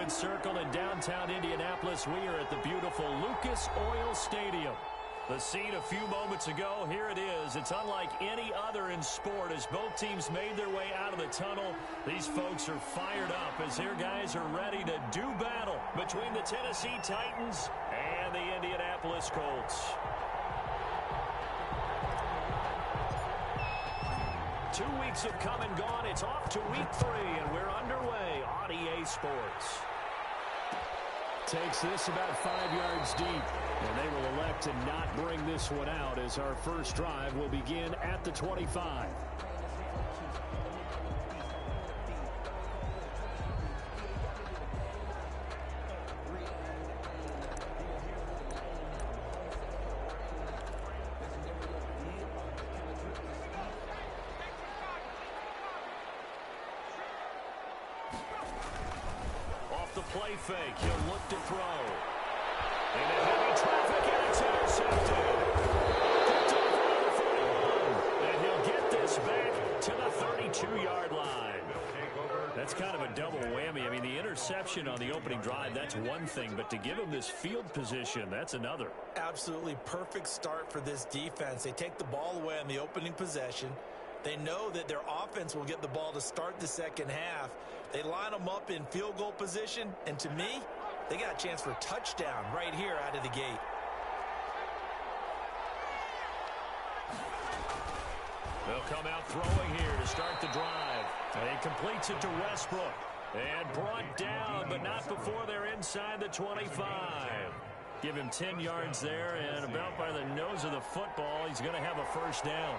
Attendance circle in downtown Indianapolis. We are at the beautiful Lucas Oil Stadium. The scene a few moments ago, here it is. It's unlike any other in sport as both teams made their way out of the tunnel. These folks are fired up as their guys are ready to do battle between the Tennessee Titans and the Indianapolis Colts. 2 weeks have come and gone. It's off to week 3, and we're underway on EA Sports. Takes this about 5 yards deep, and they will elect to not bring this one out as our first drive will begin at the 25. Play fake. He'll look to throw. And a heavy traffic, and it's intercepted. Picked off around the 41. And he'll get this back to the 32-yard line. That's kind of a double whammy. I mean, the interception on the opening drive, that's one thing. But to give him this field position, that's another. Absolutely perfect start for this defense. They take the ball away on the opening possession. They know that their offense will get the ball to start the second half. They line them up in field goal position, and to me, they got a chance for a touchdown right here out of the gate. They'll come out throwing here to start the drive. And he completes it to Westbrook. And brought down, but not before they're inside the 25. Give him 10 yards there, and about by the nose of the football, he's going to have a first down.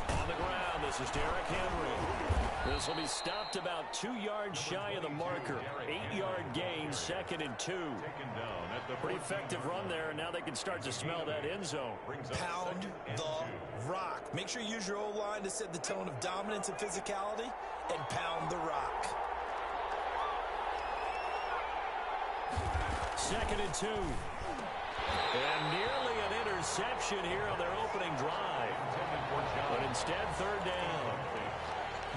On the ground, this is Derrick Henry. This will be stopped about 2 yards shy of the marker. 8-yard gain, 2nd and 2. Pretty effective run there, and now they can start to smell that end zone. Pound the rock. Make sure you use your O-line to set the tone of dominance and physicality, and pound the rock. 2nd and 2. And nearly an interception here on their opening drive. But instead, 3rd down.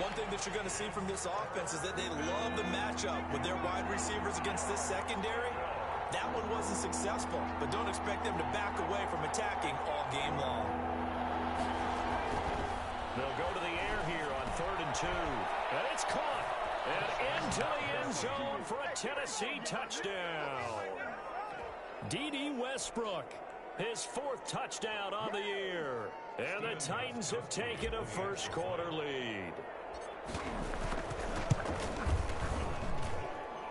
One thing that you're going to see from this offense is that they love the matchup with their wide receivers against this secondary. That one wasn't successful, but don't expect them to back away from attacking all game long. They'll go to the air here on 3rd and 2. And it's caught. And into the end zone for a Tennessee touchdown. D.D. Westbrook, his 4th touchdown on the year. And the Titans have taken a first-quarter lead.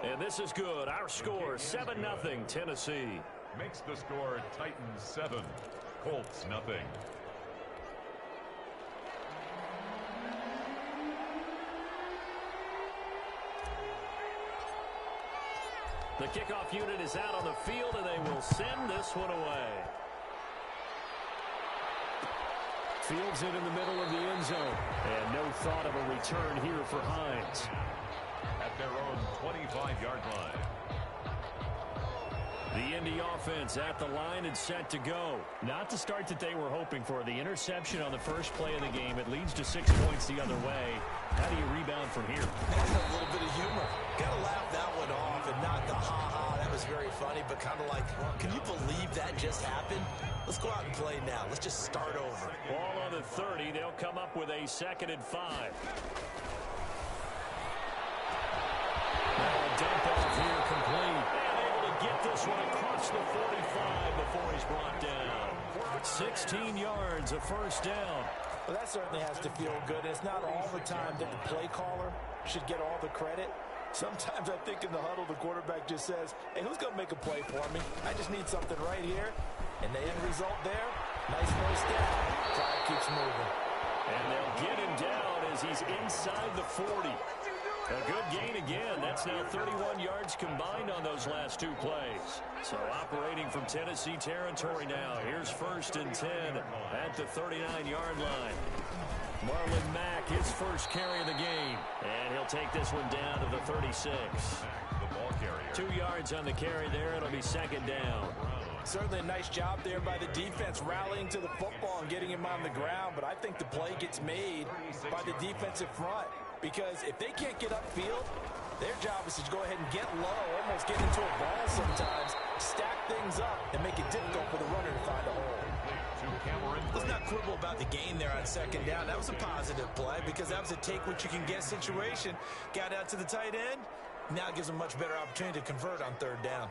And this is good. Our score, 7-0 Tennessee. Makes the score Titans 7, Colts 0. The kickoff unit is out on the field, and they will send this one away. Fields it in the middle of the end zone. And no thought of a return here for Hines. At their own 25-yard line. The Indy offense at the line and set to go. Not the start that they were hoping for. The interception on the first play of the game. It leads to 6 points the other way. How do you rebound from here? A little bit of humor. Got to laugh that one off and not the ha-ha. That was very funny, but kind of like, can you believe that just happened? Let's go out and play now. Let's just start over. Ball on the 30. They'll come up with a 2nd and 5. Now a dump off here complete. And able to get this one across the 45 before he's brought down. 16 yards, a first down. Well, that certainly has to feel good. It's not all the time that the play caller should get all the credit. Sometimes I think in the huddle, the quarterback just says, hey, who's going to make a play for me? I just need something right here. And the end result there, nice first down. Clock keeps moving. And they'll get him down as he's inside the 40. A good gain again. That's now 31 yards combined on those last 2 plays. So operating from Tennessee territory now. Here's 1st and 10 at the 39-yard line. Marlon Mack, his first carry of the game. And he'll take this one down to the 36. The ball carrier. 2 yards on the carry there. It'll be 2nd down. Certainly a nice job there by the defense rallying to the football and getting him on the ground. But I think the play gets made by the defensive front. because if they can't get upfield, their job is to go ahead and get low, almost get into a ball sometimes, stack things up, and make it difficult for the runner to find a hole. Let's not quibble about the gain there on second down. That was a positive play because that was a take-what-you-can-get situation. Got out to the tight end. Now it gives them a much better opportunity to convert on third down.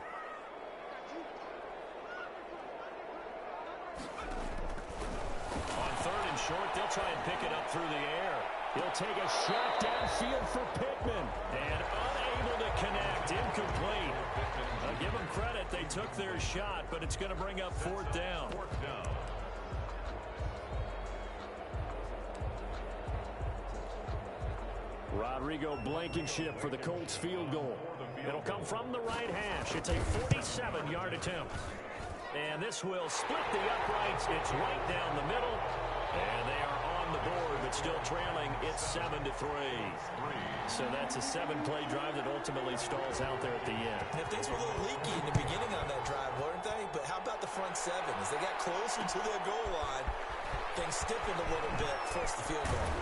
On third and short, they'll try and pick it up through the air. He'll take a shot downfield for Pittman. And unable to connect. Incomplete. I'll give them credit. They took their shot, but it's going to bring up fourth down. Rodrigo Blankenship for the Colts field goal. It'll come from the right hash. It's a 47-yard attempt. And this will split the uprights. It's right down the middle. And they are on the board, but still trailing. It's 7-3. So that's a 7-play drive that ultimately stalls out there at the end. And things were a little leaky in the beginning on that drive, weren't they? But how about the front seven? As they got closer to their goal line, things stiffened a little bit, forced the field goal.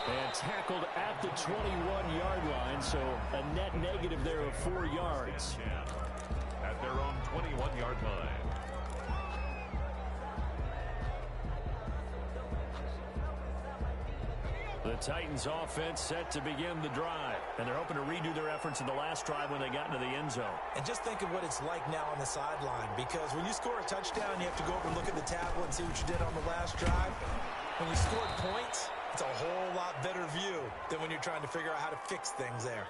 And tackled at the 21-yard line, so a net negative there of 4 yards. At their own 21-yard line. The Titans offense set to begin the drive, and they're hoping to redo their efforts in the last drive when they got into the end zone. And just think of what it's like now on the sideline, because when you score a touchdown, you have to go over and look at the tablet and see what you did on the last drive. When you scored points, it's a whole lot better view than when you're trying to figure out how to fix things there.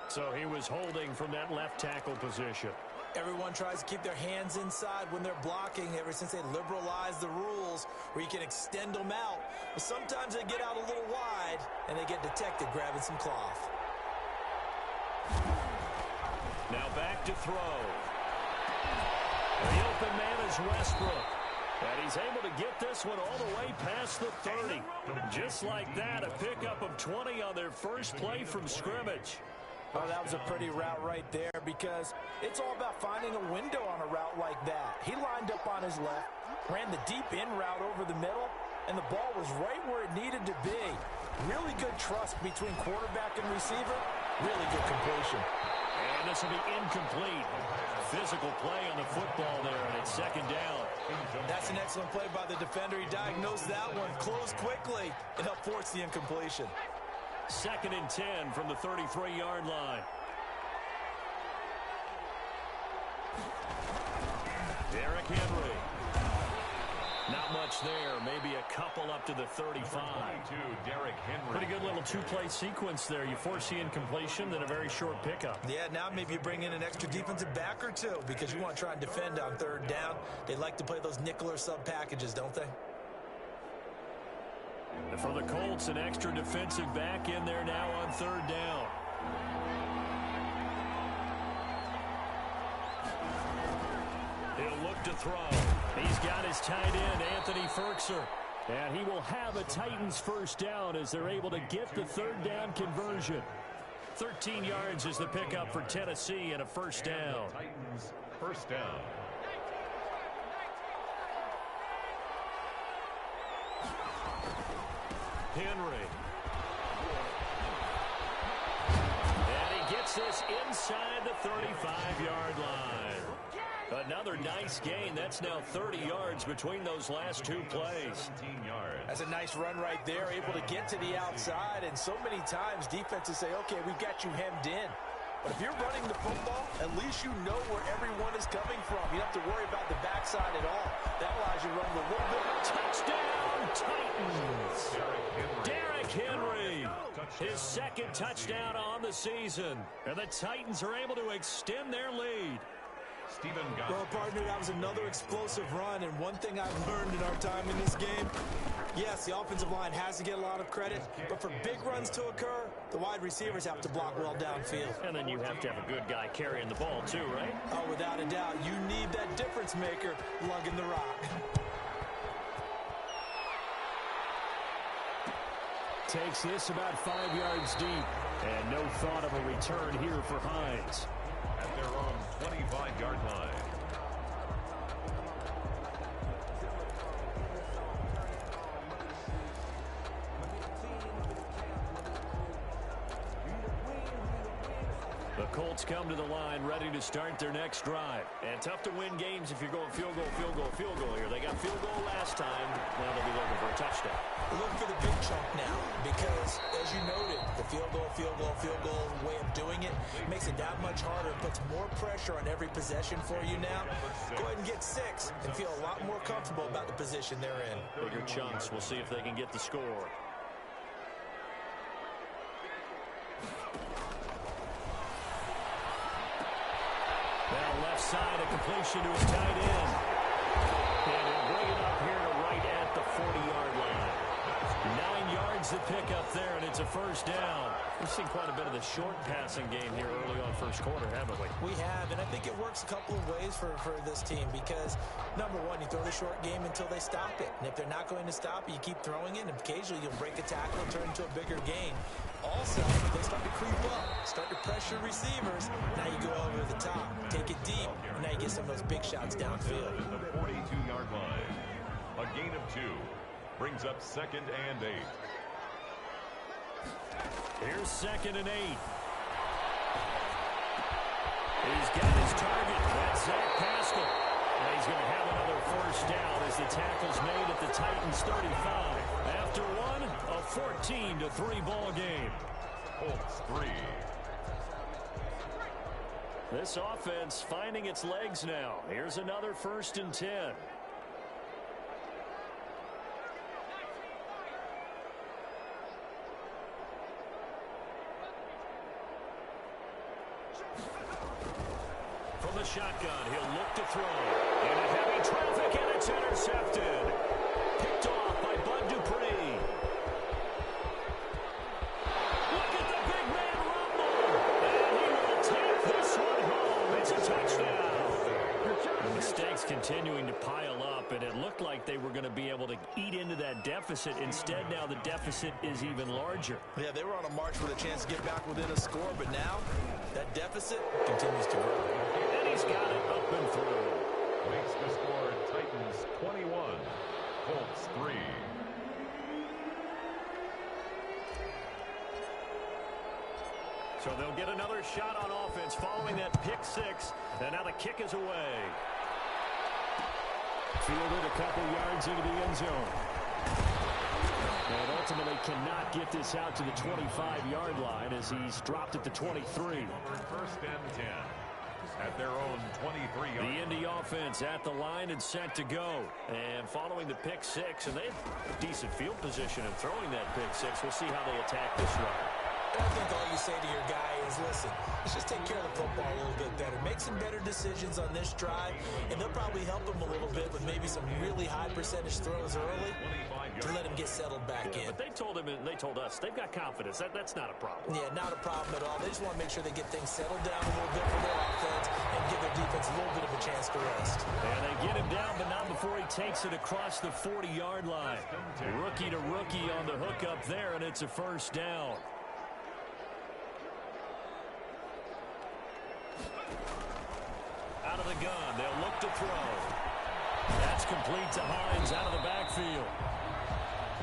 So he was holding from that left tackle position. Everyone tries to keep their hands inside when they're blocking ever since they liberalized the rules where you can extend them out. But sometimes they get out a little wide and they get detected grabbing some cloth. Now back to throw. The open man is Westbrook. And he's able to get this one all the way past the 30. Just like that, a pickup of 20 on their first play from scrimmage. Oh, that was a pretty route right there because it's all about finding a window on a route like that. He lined up on his left, ran the deep in route over the middle, and the ball was right where it needed to be. Really good trust between quarterback and receiver. Really good completion. And this will be incomplete. Physical play on the football there, and it's second down. That's an excellent play by the defender. He diagnosed that one, closed quickly, and helped force the incompletion. 2nd and 10 from the 33-yard line. Derrick Henry. Not much there. Maybe a couple up to the 35. Derrick Henry. Pretty good little two-play sequence there. You force the incompletion, then a very short pickup. Yeah, now maybe you bring in an extra defensive back or two because you want to try and defend on third down. They like to play those nickel or sub packages, don't they? And for the Colts, an extra defensive back in there now on third down. He'll look to throw. He's got his tight end, Anthony Ferkser. And he will have a Titans first down as they're able to get the third down conversion. 13 yards is the pickup for Tennessee and a first down. Titans first down. Henry. And he gets this inside the 35-yard line. Another nice gain. That's now 30 yards between those last two plays. That's a nice run right there, able to get to the outside. And so many times defenses say, okay, we got you hemmed in. But if you're running the football, at least you know where everyone is coming from. You don't have to worry about the backside at all. That allows you to run a little bit. Touchdown, Titans! Derrick Henry, his second touchdown on the season. And the Titans are able to extend their lead. Well, partner, that was another explosive run, and one thing I've learned in our time in this game, yes, the offensive line has to get a lot of credit, but for big runs to occur, the wide receivers have to block well downfield. And then you have to have a good guy carrying the ball too, right? Oh, without a doubt. You need that difference maker lugging the rock. Takes this about 5 yards deep, and no thought of a return here for Hines. At their own 25-yard line. The Colts come to the line ready to start their next drive. And tough to win games if you're going field goal, field goal, field goal here. They got field goal last time. Now they'll be looking for a touchdown. Look for the big chunk now because, as you noted, the field goal way of doing it makes it that much harder and puts more pressure on every possession for you now. Go ahead and get 6 and feel a lot more comfortable about the position they're in. Bigger chunks. We'll see if they can get the score. Now left side, a completion to his tight end. And he'll bring it up here to right at the 40-yard line. 9 yards to pick up there, and it's a first down. We've seen quite a bit of the short passing game here early on first quarter, haven't we? We have, and I think it works a couple of ways for this team because, number one, you throw the short game until they stop it. And if they're not going to stop it, you keep throwing it, and occasionally you'll break a tackle and turn into a bigger gain. Also, they start to creep up, start to pressure receivers. Now you go over the top, take it deep, and now you get some of those big shots downfield. At the 42-yard line, a gain of 2 brings up 2nd and 8. Here's 2nd and 8. He's got his target. That's Zach Pascal. And he's going to have another first down as the tackle's made at the Titans' 35. After one, a 14-3 ball game. Colts 3. This offense finding its legs now. Here's another 1st and 10. From the shotgun, he'll look to throw. Into heavy traffic, and it's intercepted. Picked off by Bud Dupree. Look at the big man rumble. And he will take this one home. It's a touchdown. The mistakes continuing to pile up, and it looked like they were going to be able to eat into that deficit. Instead, now the deficit is even larger. Yeah, they were on a march with a chance to get back within a score, but now that deficit continues to grow. And he's got it up and through. Makes the score Titans 21, Colts 3. So they'll get another shot on offense following that pick 6. And now the kick is away. Fielded a couple yards into the end zone. And ultimately cannot get this out to the 25-yard line as he's dropped at the 23. 1st and 10 at their own 23-yard. The Indy offense at the line and set to go. And following the pick 6, and they have decent field position in throwing that pick 6. We'll see how they attack this run. I think all you say to your guy is, listen, let's just take care of the football a little bit better. Make some better decisions on this drive, and they'll probably help him a little bit with maybe some really high percentage throws early to let him get settled back in. But they told him, and they told us, they've got confidence. That's not a problem. Yeah, not a problem at all. They just want to make sure they get things settled down a little bit for their offense and give their defense a little bit of a chance to rest. And they get him down, but not before he takes it across the 40-yard line. Rookie to rookie on the hook up there, and it's a first down. Out of the gun, they'll look to throw. That's complete to Hines out of the backfield.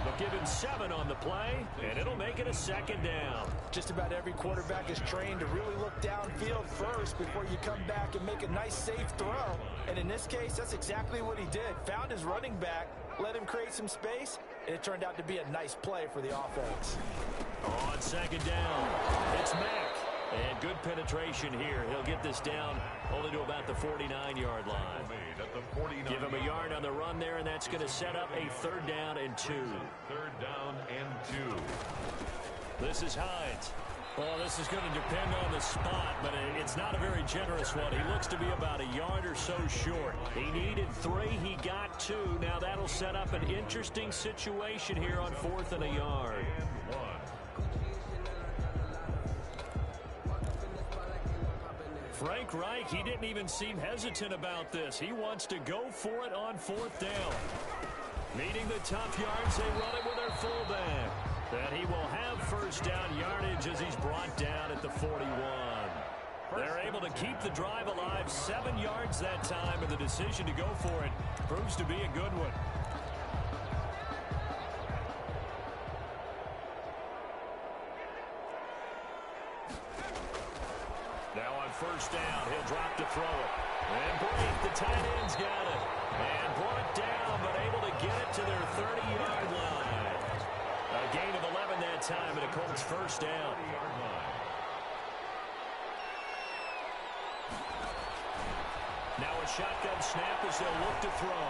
They'll give him 7 on the play, and it'll make it a 2nd down. Just about every quarterback is trained to really look downfield first before you come back and make a nice, safe throw. And in this case, that's exactly what he did. Found his running back, let him create some space, and it turned out to be a nice play for the offense. On 2nd down, it's Mack. And good penetration here. He'll get this down only to about the 49-yard line. Give him a yard on the run there, and that's going to set up a 3rd down and 2. 3rd down and 2. This is Hines. Well, this is going to depend on the spot, but it's not a very generous one. He looks to be about a yard or so short. He needed 3. He got 2. Now that'll set up an interesting situation here on 4th and a yard. And 1. Frank Reich, he didn't even seem hesitant about this. He wants to go for it on 4th down. Needing the tough yards, they run it with their fullback. And he will have 1st down yardage as he's brought down at the 41. They're able to keep the drive alive, 7 yards that time, and the decision to go for it proves to be a good one. Now on first down, he'll drop to throw it. And Brate, the tight end's got it. And brought down, but able to get it to their 30-yard line. A gain of 11 that time, and a Colts first down. Now a shotgun snap as they'll look to throw.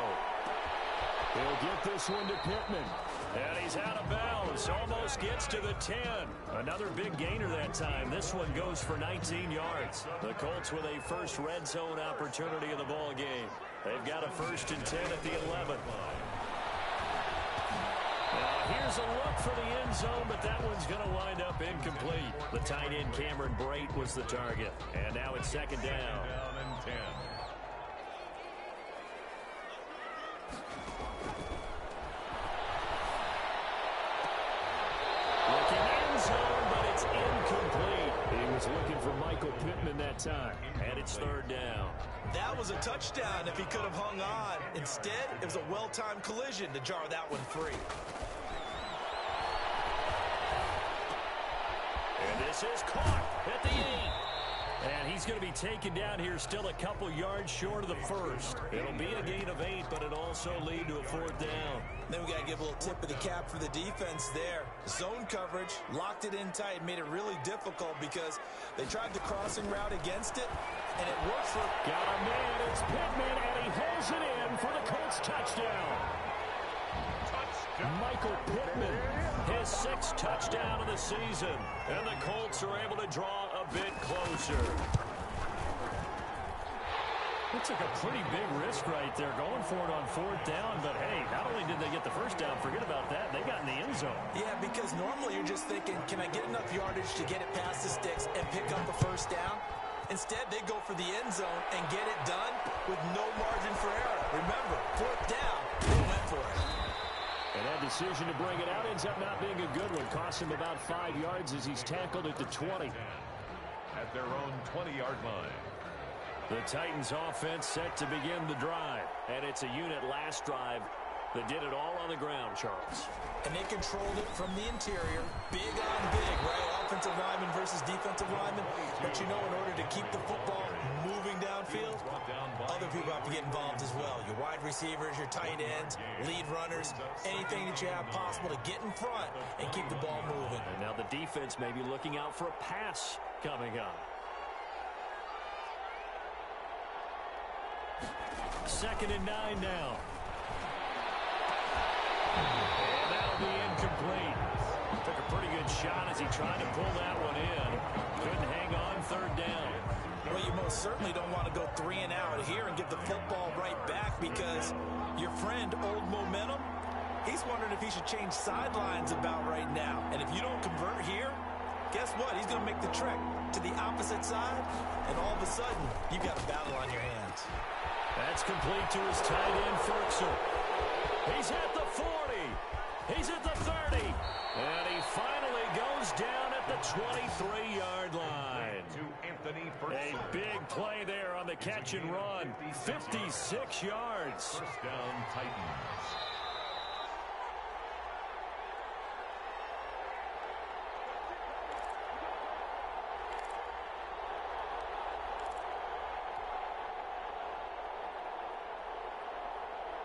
He'll get this one to Pittman. And he's out of bounds. Almost gets to the 10. Another big gainer that time. This one goes for 19 yards. The Colts with a first red zone opportunity in the ball game. They've got a 1st and 10 at the 11. Now here's a look for the end zone, but that one's going to wind up incomplete. The tight end Cameron Brate was the target. And now it's 2nd down. Down and 10. Looking for Michael Pittman that time, and it's 3rd down. That was a touchdown if he could have hung on. Instead, it was a well-timed collision to jar that one free. And this is caught at the 8. And he's going to be taken down here still a couple yards short of the 1st. It'll be a gain of 8, but it'll also lead to a 4th down. Then we got to give a little tip of the cap for the defense there. Zone coverage, locked it in tight, made it really difficult because they tried the crossing route against it, and it worked for... Got a man, it's Pittman, and he holds it in for the Colts touchdown. Michael Pittman, his 6th touchdown of the season, and the Colts are able to draw a bit closer. It took a pretty big risk right there going for it on 4th down, but hey, not only did they get the 1st down, forget about that, they got in the end zone. Yeah, because normally you're just thinking, can I get enough yardage to get it past the sticks and pick up a 1st down? Instead, they go for the end zone and get it done with no margin for error. Remember, 4th down, they went for it. And that decision to bring it out ends up not being a good one. Costs him about 5 yards as he's tackled at the 20. At their own 20-yard line. The Titans offense set to begin the drive. And it's a unit last drive that did it all on the ground, Charles. And they controlled it from the interior. Big on big, right? Offensive lineman versus defensive lineman. But you know, in order to keep the football moving downfield, other people have to get involved as well. Your wide receivers, your tight ends, lead runners, anything that you have possible to get in front and keep the ball moving. And now the defense may be looking out for a pass coming up. 2nd and 9 now. And that'll be incomplete. Took a pretty good shot as he tried to pull that one in. Couldn't hang on 3rd down. Well, you most certainly don't want to go 3 and out here and get the football right back because your friend, Old Momentum, he's wondering if he should change sidelines about right now. And if you don't convert here, guess what? He's going to make the trek to the opposite side, and all of a sudden, you've got a battle on your hands. That's complete to his tight end, Ferguson. He's at the 40. He's at the 30. And he finally goes down at the 23-yard line. A big play there on the catch and run. 56 yards. 1st down, Titans.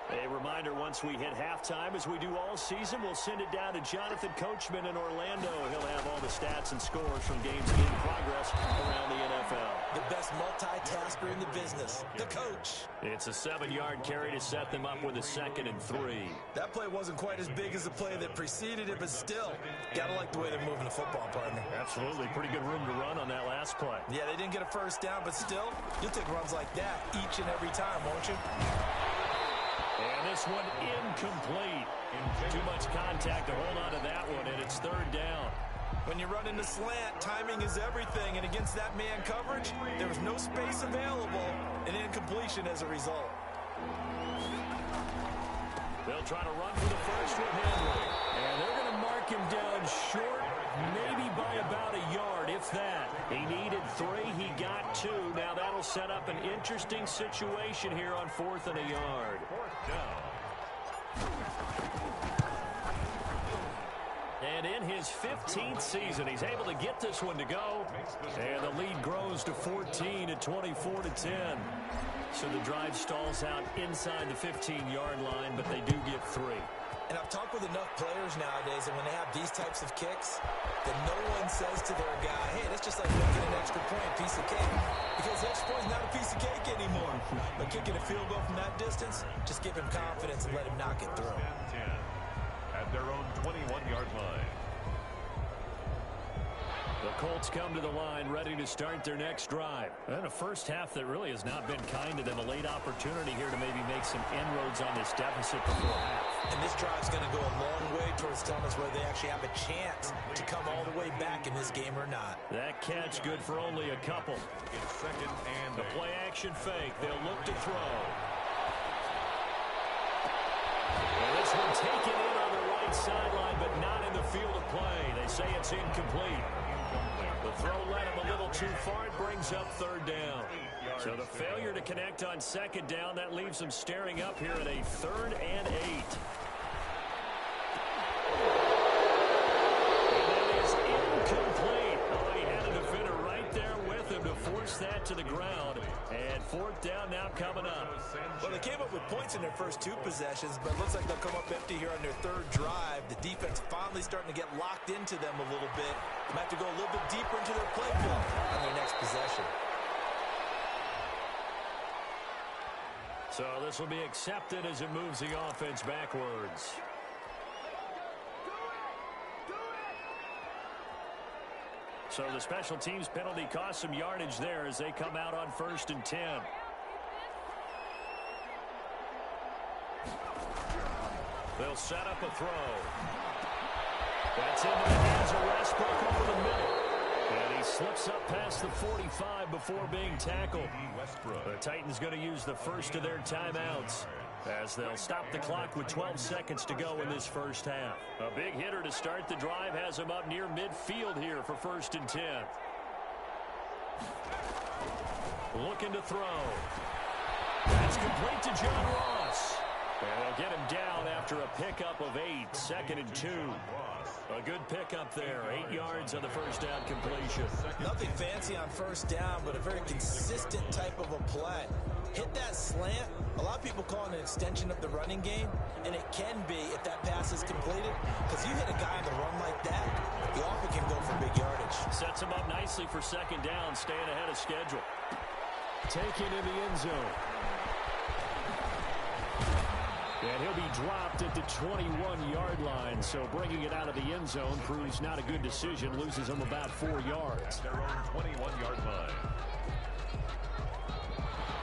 A reminder, once we hit halftime, as we do all season, we'll send it down to Jonathan Coachman in Orlando. He'll have all the stats and scores from games in progress around the NFL. The best multitasker in the business, the coach. It's a 7-yard carry to set them up with a 2nd and 3. That play wasn't quite as big as the play that preceded it, but still, gotta like the way they're moving the football, partner. Absolutely. Pretty good room to run on that last play. Yeah, they didn't get a 1st down, but still, you'll take runs like that each and every time, won't you? And this one incomplete. Too much contact to hold on to that one, and it's 3rd down. When you run into slant, timing is everything, and against that man coverage, there was no space available, and incompletion as a result. They'll try to run for the first with Henry. And they're going to mark him down short, maybe by about a yard, if that. He needed 3. He got 2. Now that'll set up an interesting situation here on 4th and a yard. 4th down. And in his 15th season. He's able to get this one to go. And the lead grows to 14 at 24-10. So the drive stalls out inside the 15-yard line, but they do get 3. And I've talked with enough players nowadays, and when they have these types of kicks, that no one says to their guy, hey, that's just like making an extra point, piece of cake. Because the extra point is not a piece of cake anymore. But kicking a field goal from that distance, just give him confidence and let him knock it through. At their own 21-yard line. The Colts come to the line ready to start their next drive. And a first half that really has not been kind to them. A late opportunity here to maybe make some inroads on this deficit before half. And this drive's going to go a long way towards telling us whether they actually have a chance to come all the way back in this game or not. That catch good for only a couple. It's second and the play action fake. They'll look to throw. And this one taken in on the right sideline, but not in the field of play. They say it's incomplete. The throw led him a little too far. It brings up 3rd down. So the failure to connect on 2nd down, that leaves them staring up here at a 3rd and 8. And that is incomplete. Oh, he had a defender right there with him to force that to the ground. And 4th down now coming up. Well, they came up with points in their first 2 possessions, but it looks like they'll come up empty here on their 3rd drive. The defense finally starting to get locked into them a little bit. Might have to go a little bit deeper into their playbook on their next possession. So this will be accepted as it moves the offense backwards. So the special teams penalty cost some yardage there as they come out on 1st and 10. They'll set up a throw. That's into the hands of Westbrook over the middle. And he slips up past the 45 before being tackled. The Titans going to use the first of their timeouts as they'll stop the clock with 12 seconds to go in this first half. A big hitter to start the drive has him up near midfield here for 1st and 10. Looking to throw. That's complete to John Ross. And they'll get him down after a pickup of 8, 2nd and 2. A good pickup there, 8 yards on the first down completion. Nothing fancy on first down, but a very consistent type of a play. Hit that slant. A lot of people call it an extension of the running game, and it can be if that pass is completed, because you hit a guy on the run like that, he often can go for big yardage. Sets him up nicely for 2nd down, staying ahead of schedule. Taken in the end zone. And he'll be dropped at the 21-yard line, so bringing it out of the end zone proves not a good decision, loses him about 4 yards. Their own 21-yard line.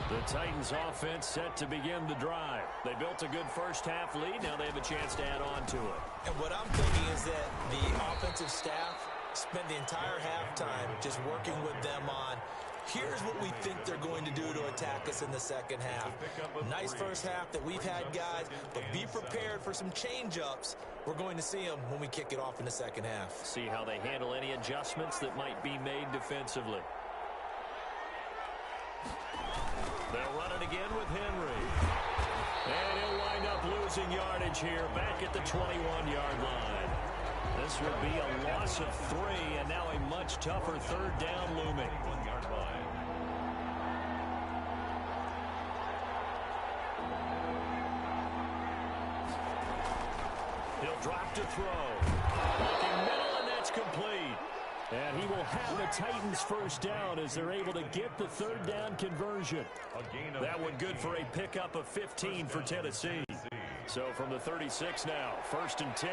The Titans offense set to begin the drive. They built a good first half lead. Now they have a chance to add on to it. And what I'm thinking is that the offensive staff spent the entire halftime just working with them on, here's what we think they're going to do to attack us in the second half. Nice first half that we've had, guys, but be prepared for some change-ups. We're going to see them when we kick it off in the second half. See how they handle any adjustments that might be made defensively. They'll run it again with Henry. And he'll wind up losing yardage here back at the 21-yard line. This would be a loss of 3, and now a much tougher 3rd down looming. 1-yard line. He'll drop to throw. Looking middle, and that's complete. And he will have the Titans first down as they're able to get the 3rd down conversion. That one good for a pickup of 15 for Tennessee. So from the 36 now, 1st and 10.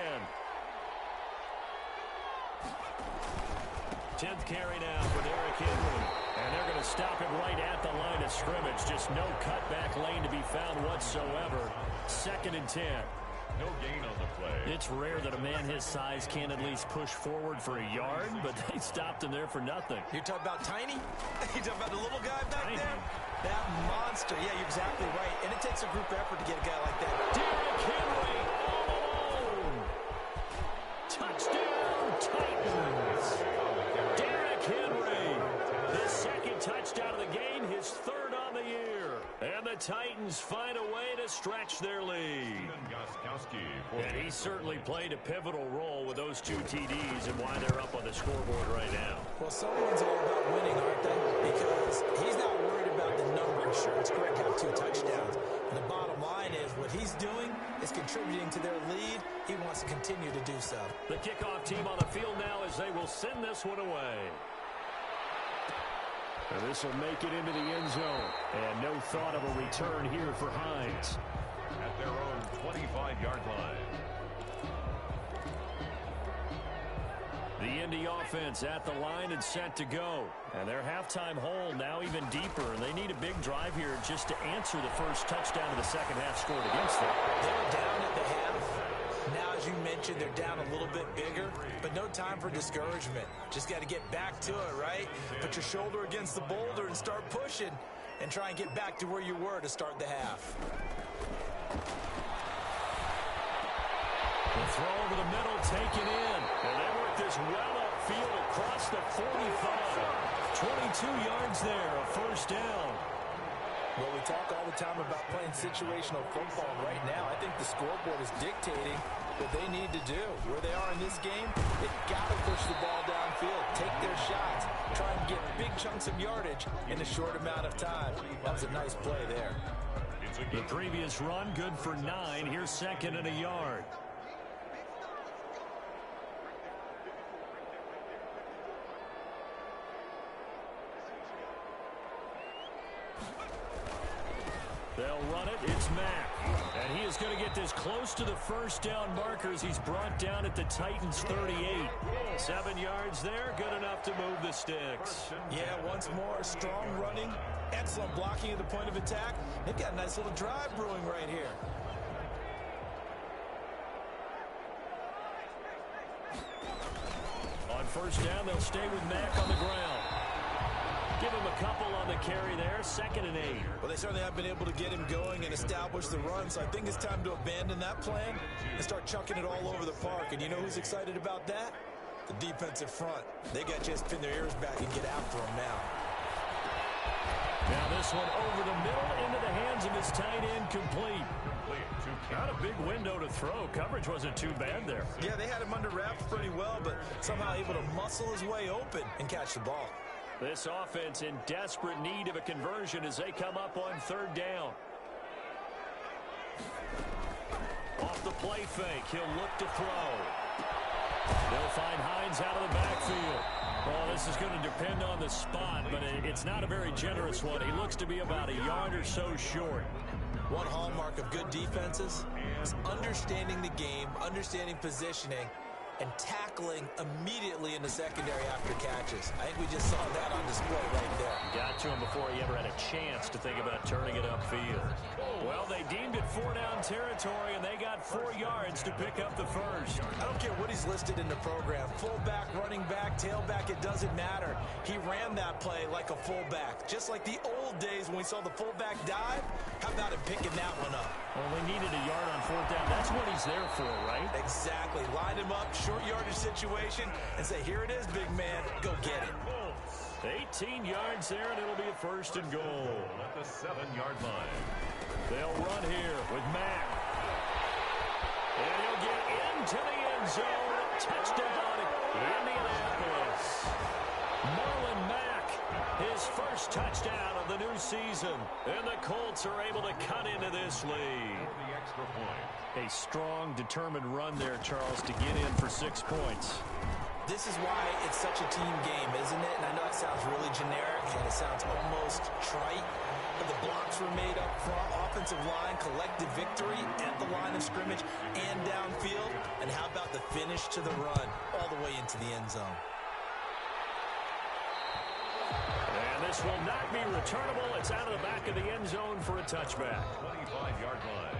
10th carry now for Derrick Henry. And they're going to stop him right at the line of scrimmage. Just no cutback lane to be found whatsoever. 2nd and 10. No gain on the play. It's rare that a man his size can't at least push forward for a yard, but they stopped him there for nothing. You're talking about Tiny? You're talking about the little guy back there? That monster. Yeah, you're exactly right. And it takes a group effort to get a guy like that. Derrick Henry all alone. Touchdown, Titans. Derrick Henry, his 2nd touchdown of the game, his 3rd on the year. And the Titans find a way to stretch their lead. And he certainly played a pivotal role with those 2 TDs and why they're up on the scoreboard right now. Well, someone's all about winning, aren't they? Because he's not worried about the numbers. Sure, it's great to have 2 touchdowns. And the bottom line is what he's doing is contributing to their lead. He wants to continue to do so. The kickoff team on the field now as they will send this one away. And this will make it into the end zone. And no thought of a return here for Hines. At their own 25-yard line. The Indy offense at the line and set to go. And their halftime hole now even deeper. And they need a big drive here just to answer the first touchdown of the second half scored against them. They were down at the half. Now, as you mentioned, they're down a little bit bigger, but no time for discouragement. Just got to get back to it, right? Put your shoulder against the boulder and start pushing and try and get back to where you were to start the half. The throw over the middle, taken in. And they work this well upfield across the 45. 22 yards there, a first down. Well, we talk all the time about playing situational football. Right now, I think the scoreboard is dictating what they need to do. Where they are in this game, they've got to push the ball downfield, take their shots, try and get big chunks of yardage in a short amount of time. That was a nice play there. The previous run, good for 9. Here's second and a yard. They'll run it. It's Mack. And he is going to get this close to the first down markers. He's brought down at the Titans' 38. 7 yards there. Good enough to move the sticks. Yeah, once more, strong running. Excellent blocking at the point of attack. They've got a nice little drive brewing right here. On first down, they'll stay with Mack on the ground. Give him a couple on the carry there. 2nd and 8. Well, they certainly have been able to get him going and establish the run, so I think it's time to abandon that plan and start chucking it all over the park. And you know who's excited about that? The defensive front. They got to just pin their ears back and get after him now. Now this one over the middle into the hands of his tight end, complete. Not a big window to throw. Coverage wasn't too bad there. Yeah, they had him under wraps pretty well, but somehow able to muscle his way open and catch the ball. This offense in desperate need of a conversion as they come up on 3rd down. Off the play fake, he'll look to throw. They'll find Hines out of the backfield. Well, this is going to depend on the spot, but it's not a very generous one. He looks to be about a yard or so short. One hallmark of good defenses is understanding the game, understanding positioning, and tackling immediately in the secondary after catches. I think we just saw that on display right there. Got to him before he ever had a chance to think about turning it upfield. Well, they deemed it 4-down territory, and they got 4 yards to pick up the first. I don't care what he's listed in the program. Fullback, running back, tailback, it doesn't matter. He ran that play like a fullback. Just like the old days when we saw the fullback dive. How about him picking that one up? Well, they needed a yard on 4th down. That's what he's there for, right? Exactly. Line him up, short yardage situation, and say, here it is, big man. Go get it. 18 yards there, and it'll be a 1st and goal. At the 7-yard line. They'll run here with Mack. And he'll get into the end zone. Touchdown, Indianapolis. Marlon Mack, his first touchdown of the new season. And the Colts are able to cut into this lead. The extra point. A strong, determined run there, Charles, to get in for 6 points. This is why it's such a team game, isn't it? And I know it sounds really generic and it sounds almost trite, but the blocks were made up front, offensive line, collective victory at the line of scrimmage and downfield. And how about the finish to the run all the way into the end zone? And this will not be returnable. It's out of the back of the end zone for a touchback. 25-yard line.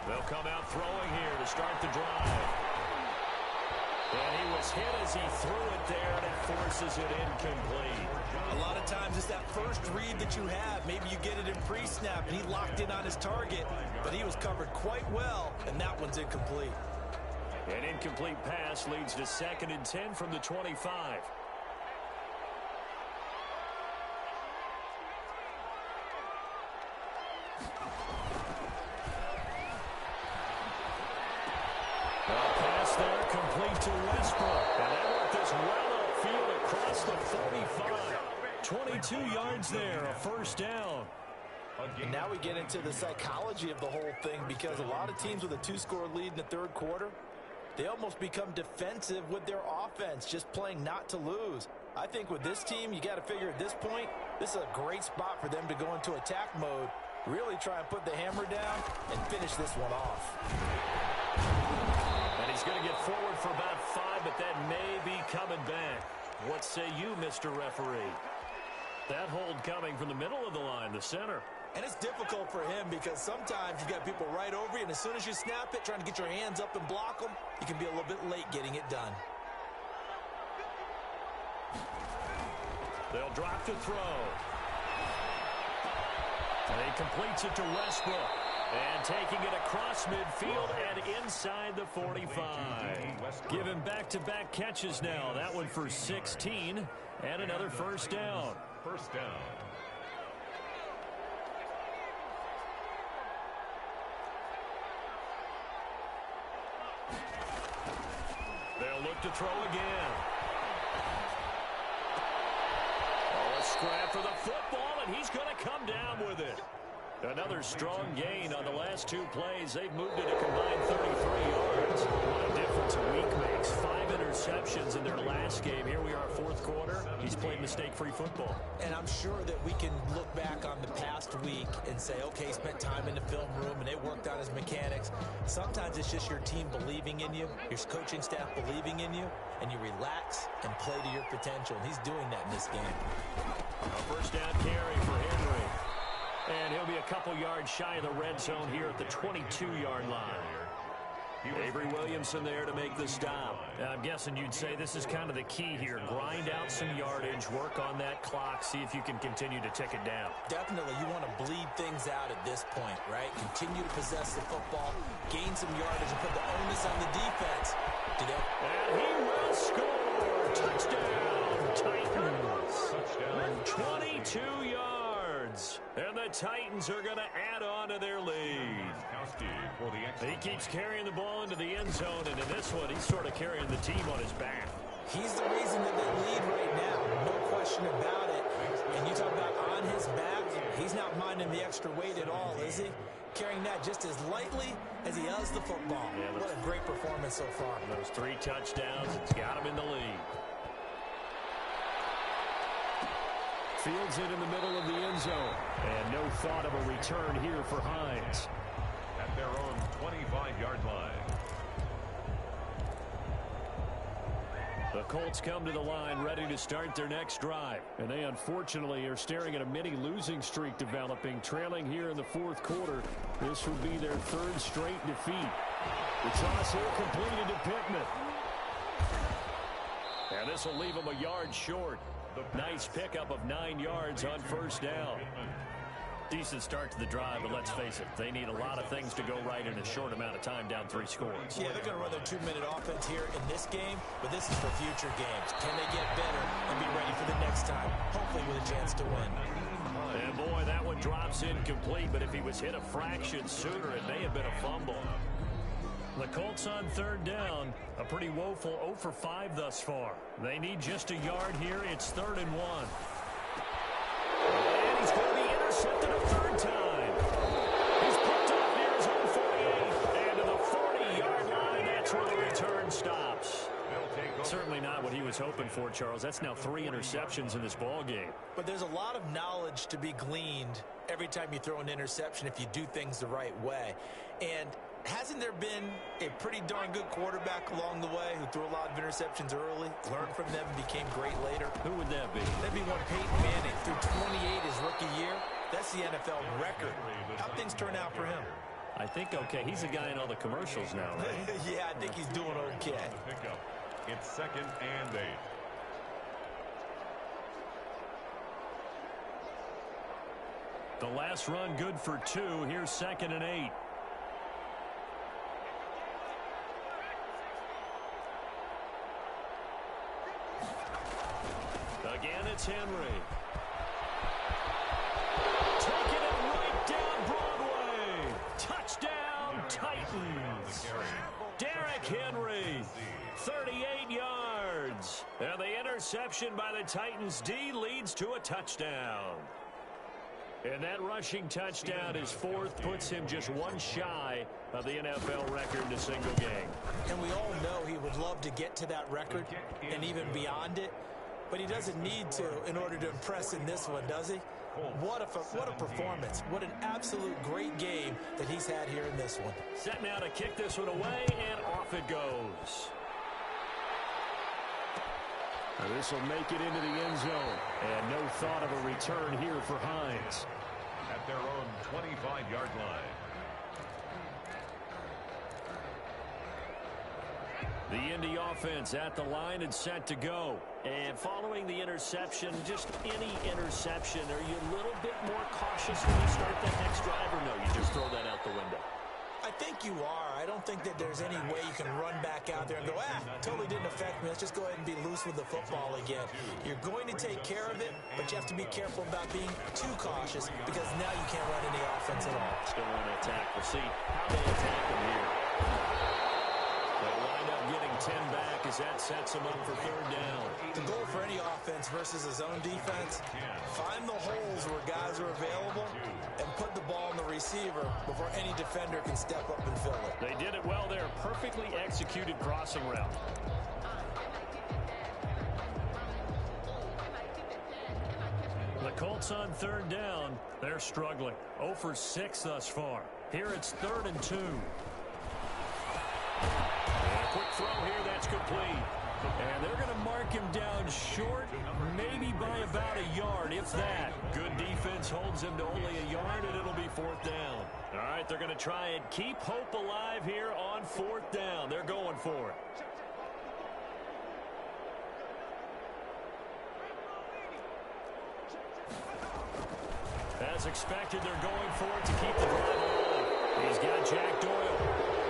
They'll come out throwing here to start the drive. And he will was hit as he threw it there, and it forces it incomplete. A lot of times it's that first read that you have. Maybe you get it in pre-snap, and he locked in on his target, but he was covered quite well, and that one's incomplete. An incomplete pass leads to 2nd and 10 from the 25. Pass there, complete to Westbrook. And that went this well upfield across the 45. 22 yards there, a first down. And now we get into the psychology of the whole thing, because a lot of teams with a 2-score lead in the third quarter, they almost become defensive with their offense, just playing not to lose. I think with this team, you got to figure at this point, this is a great spot for them to go into attack mode, really try and put the hammer down and finish this one off. And he's going to get forward for about 5, but that may be coming back. What say you, Mr. Referee? That hold coming from the middle of the line, the center. And it's difficult for him because sometimes you got people right over you, and as soon as you snap it, trying to get your hands up and block them, you can be a little bit late getting it done. They'll drop to throw. And he completes it to Westbrook. And taking it across midfield and inside the 45. Given back-to-back catches now. That one for 16 and another first down. First down. They'll look to throw again. Oh, a scrap for the football, and he's going to come down with it. Another strong gain on the last 2 plays. They've moved it a combined 33 yards. What a difference a week makes. 5 interceptions in their last game. Here we are, 4th quarter. He's played mistake-free football. And I'm sure that we can look back on the past week and say, okay, he spent time in the film room and they worked on his mechanics. Sometimes it's just your team believing in you, your coaching staff believing in you, and you relax and play to your potential. And he's doing that in this game. A first down carry for Henry. And he'll be a couple yards shy of the red zone here at the 22-yard line. Avery Williamson there to make the stop. I'm guessing you'd say this is kind of the key here. Grind out some yardage, work on that clock, see if you can continue to tick it down. Definitely, you want to bleed things out at this point, right? Continue to possess the football, gain some yardage, and put the onus on the defense. And he will score. Touchdown, Titans. Touchdown. 22 yards. And the Titans are going to add on to their lead. He keeps carrying the ball into the end zone, and in this one, he's sort of carrying the team on his back. He's the reason that they lead right now, no question about it. And you talk about on his back, he's not minding the extra weight at all, is he? Carrying that just as lightly as he does the football. Yeah, what a great performance so far. Those 3 touchdowns, it's got him in the lead. Fields it in the middle of the end zone. And no thought of a return here for Hines. At their own 25-yard line. The Colts come to the line ready to start their next drive. And they unfortunately are staring at a mini losing streak developing, trailing here in the 4th quarter. This would be their 3rd straight defeat. The toss here completed to Pittman. And this will leave them a yard short. Nice pickup of 9 yards on first down. Decent start to the drive, but let's face it, they need a lot of things to go right in a short amount of time, down 3 scores. Yeah, they're going to run their 2-minute offense here in this game, but this is for future games. Can they get better and be ready for the next time, hopefully with a chance to win? And boy, that one drops incomplete, but if he was hit a fraction sooner, it may have been a fumble. The Colts on 3rd down, a pretty woeful 0 for 5 thus far. They need just a yard here. It's 3rd and 1. And he's going to be intercepted a 3rd time. He's picked up near his own 48. And to the 40-yard line, that's where the return stops. Certainly not what he was hoping for, Charles. That's now 3 interceptions in this ball game. But there's a lot of knowledge to be gleaned every time you throw an interception if you do things the right way. And hasn't there been a pretty darn good quarterback along the way who threw a lot of interceptions early, learned from them, and became great later? Who would that be? That'd be one Peyton Manning. Threw 28 his rookie year. That's the NFL record. How'd things turn out for him? I think okay. He's a guy in all the commercials now, right? Yeah, I think he's doing okay. It's 2nd and 8. The last run good for 2. Here's 2nd and 8. Again, it's Henry. Taking it right down Broadway. Touchdown, Titans. Derrick Henry, 38 yards. And the interception by the Titans D leads to a touchdown. And that rushing touchdown, his 4th, puts him just one shy of the NFL record in a single game. And we all know he would love to get to that record and even beyond it. But he doesn't need to in order to impress in this one, does he? What a performance. What an absolute great game that he's had here in this one. Set now to kick this one away, and off it goes. This will make it into the end zone. And no thought of a return here for Hines. At their own 25-yard line. The Indy offense at the line and set to go. And following the interception, just any interception, are you a little bit more cautious when you start that next drive, or no, you just throw that out the window? I think you are. I don't think that there's any way you can run back out there and go, totally didn't affect me. Let's just go ahead and be loose with the football again. You're going to take care of it, but you have to be careful about being too cautious because now you can't run any offense at all. Still want to attack. We'll see how they attack him here. They'll wind up getting 10 back as that sets them up for 3rd down. The goal for any offense versus a zone defense, find the holes where guys are available and put the ball in the receiver before any defender can step up and fill it. They did it well there. Perfectly executed crossing route. The Colts on 3rd down. They're struggling. 0 for 6 thus far. Here it's 3rd and 2. And a quick throw here, that's complete. And they're going to mark him down short, maybe by about a yard, if that. Good defense holds him to only a yard, and it'll be 4th down. All right, they're going to try and keep hope alive here on 4th down. They're going for it. As expected, they're going for it to keep the drive alive. He's got Jack Doyle.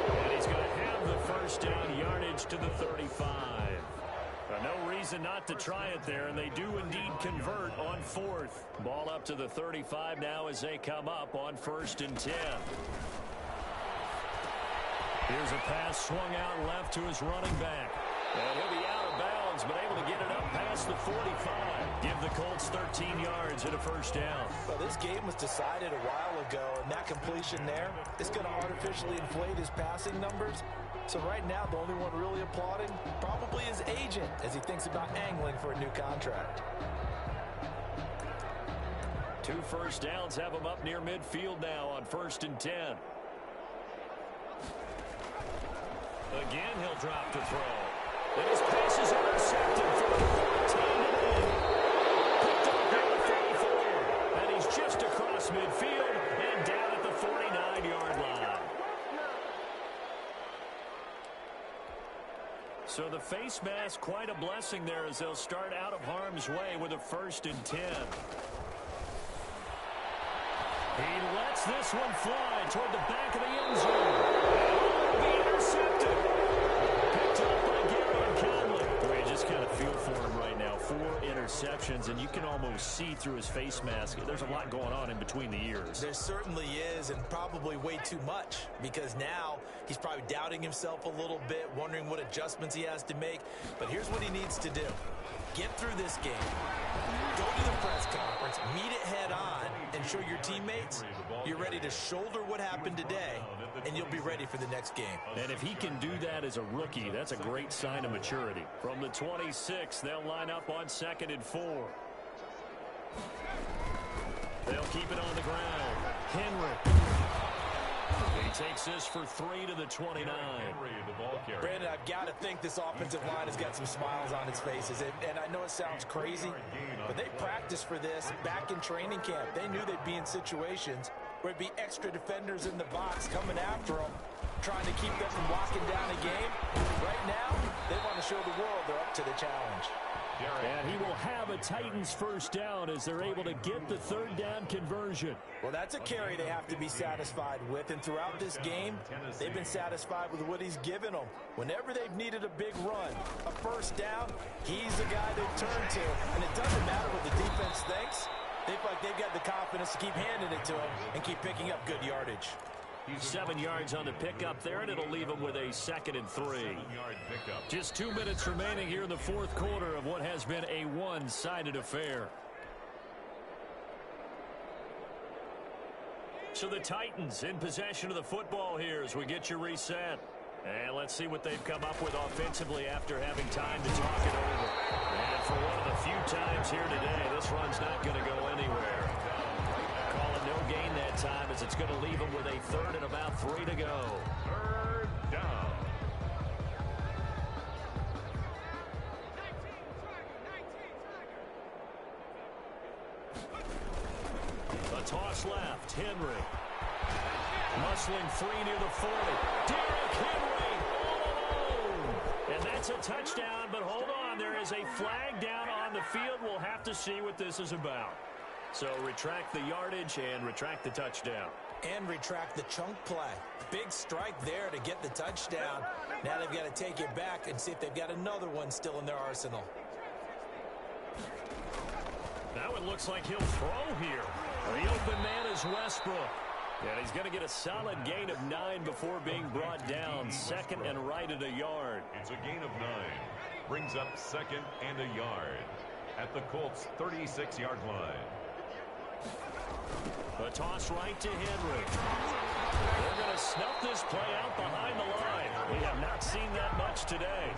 And he's going to have the 1st down, yardage to the 35. No reason not to try it there, and they do indeed convert on 4th. Ball up to the 35 now as they come up on 1st and 10. Here's a pass swung out left to his running back. And he'll be out of bounds, but able to get it up past the 45. Give the Colts 13 yards and a 1st down. Well, this game was decided a while ago, and that completion there is going to artificially inflate his passing numbers. So right now, the only one really applauding probably his agent as he thinks about angling for a new contract. 2 1st downs have him up near midfield now on 1st and 10. Again, he'll drop to throw. And his pass is intercepted for the 14 and 8. Picked up at the 34. And he's just across midfield and down at the 49-yard line. So the face mask, quite a blessing there as they'll start out of harm's way with a 1st and 10. He lets this one fly toward the back of the end zone. Be intercepted. Picked up by Gary and Conley. Boy, you just kind of feel for him right now. 4 interceptions, and you can almost see through his face mask. There's a lot going on in between the ears. There certainly is, and probably way too much, because now he's probably doubting himself a little bit, wondering what adjustments he has to make. But here's what he needs to do. Get through this game. Go to the press conference, meet it head on, and show your teammates you're ready to shoulder what happened today, and you'll be ready for the next game. And if he can do that as a rookie, that's a great sign of maturity. From the 26, they'll line up on 2nd and 4. They'll keep it on the ground. Henry. He takes this for 3 to the 29. Brandon, I've got to think this offensive line has got some smiles on its faces. And I know it sounds crazy, but they practiced for this back in training camp. They knew they'd be in situations where it'd be extra defenders in the box coming after them, trying to keep them from locking down a game. Right now, they want to show the world they're up to the challenge. And he will have a Titans first down as they're able to get the third down conversion. Well, that's a carry they have to be satisfied with. And throughout this game, they've been satisfied with what he's given them. Whenever they've needed a big run, a first down, he's the guy they turn to. And it doesn't matter what the defense thinks. They feel like they've got the confidence to keep handing it to him and keep picking up good yardage. 7 yards on the pickup there, and it'll leave him with a 2nd and 3. Just 2 minutes remaining here in the fourth quarter of what has been a one-sided affair. So the Titans in possession of the football here as we get you reset. And let's see what they've come up with offensively after having time to talk it over. And for one of the few times here today, this run's not going to go anywhere. Calling no gain that time as it's going to leave them with a 3rd and about 3 to go. 3rd down. A toss left. Henry. Muscling free near the 40. Derrick Henry all alone. And that's a touchdown, but hold on. There is a flag down on the field. We'll have to see what this is about. So retract the yardage and retract the touchdown. And retract the chunk play. Big strike there to get the touchdown. Now they've got to take it back and see if they've got another one still in their arsenal. Now it looks like he'll throw here. The open man is Westbrook. And he's going to get a solid gain of 9 before being brought down. 2nd and right at a yard. It's a gain of 9. Brings up 2nd and a yard at the Colts' 36-yard line. A toss right to Henry. They're going to snuff this play out behind the line. We have not seen that much today.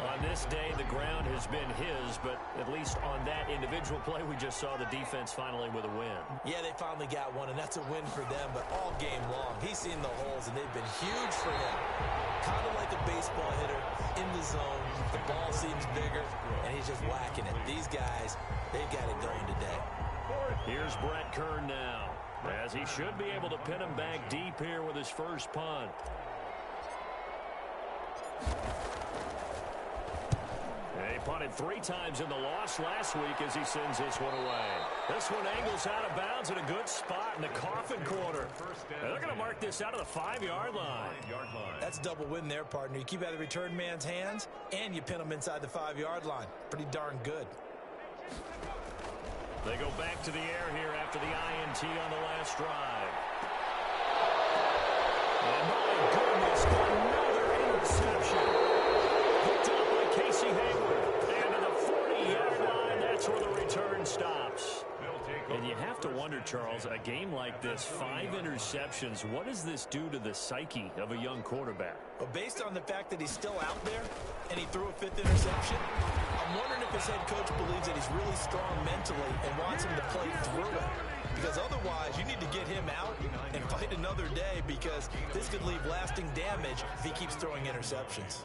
On this day, the ground has been his, but at least on that individual play, we just saw the defense finally with a win. Yeah, they finally got one, and that's a win for them, but all game long, he's seen the holes, and they've been huge for him. Kind of like a baseball hitter in the zone. The ball seems bigger, and he's just whacking it. These guys, they've got it going today. Here's Brett Kern now, as he should be able to pin him back deep here with his first punt. He punted 3 times in the loss last week as he sends this one away. This one angles out of bounds in a good spot in the coffin corner. And they're going to mark this out of the 5-yard line. That's a double win there, partner. You keep out of the return man's hands, and you pin him inside the 5-yard line. Pretty darn good. They go back to the air here after the INT on the last drive. And my goodness, another interception. Picked up by Casey Hayward. And to the 40-yard line, that's where the return stops. And you have to wonder, Charles, a game like this, 5 interceptions, what does this do to the psyche of a young quarterback? Well, based on the fact that he's still out there and he threw a 5th interception, I'm wondering if his head coach believes that he's really strong mentally and wants him to play through it. Because otherwise, you need to get him out and fight another day, because this could leave lasting damage if he keeps throwing interceptions.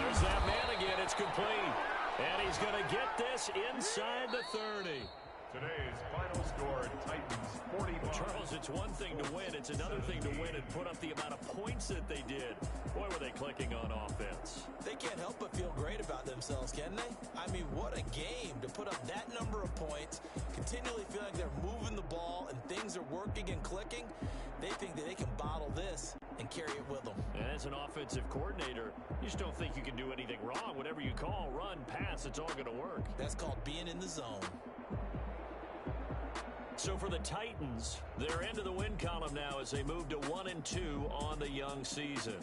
There's that man again. It's complete. And he's going to get this inside the 30. Today's final score, Titans 45. Charles, it's one thing to win. It's another thing to win and put up the amount of points that they did. Boy, were they clicking on offense. They can't help but feel great about themselves, can they? I mean, what a game to put up that number of points, continually feeling like they're moving the ball and things are working and clicking. They think that they can bottle this and carry it with them. And as an offensive coordinator, you just don't think you can do anything wrong. Whatever you call, run, pass, it's all going to work. That's called being in the zone. So for the Titans, they're into the win column now as they move to 1-2 on the young season.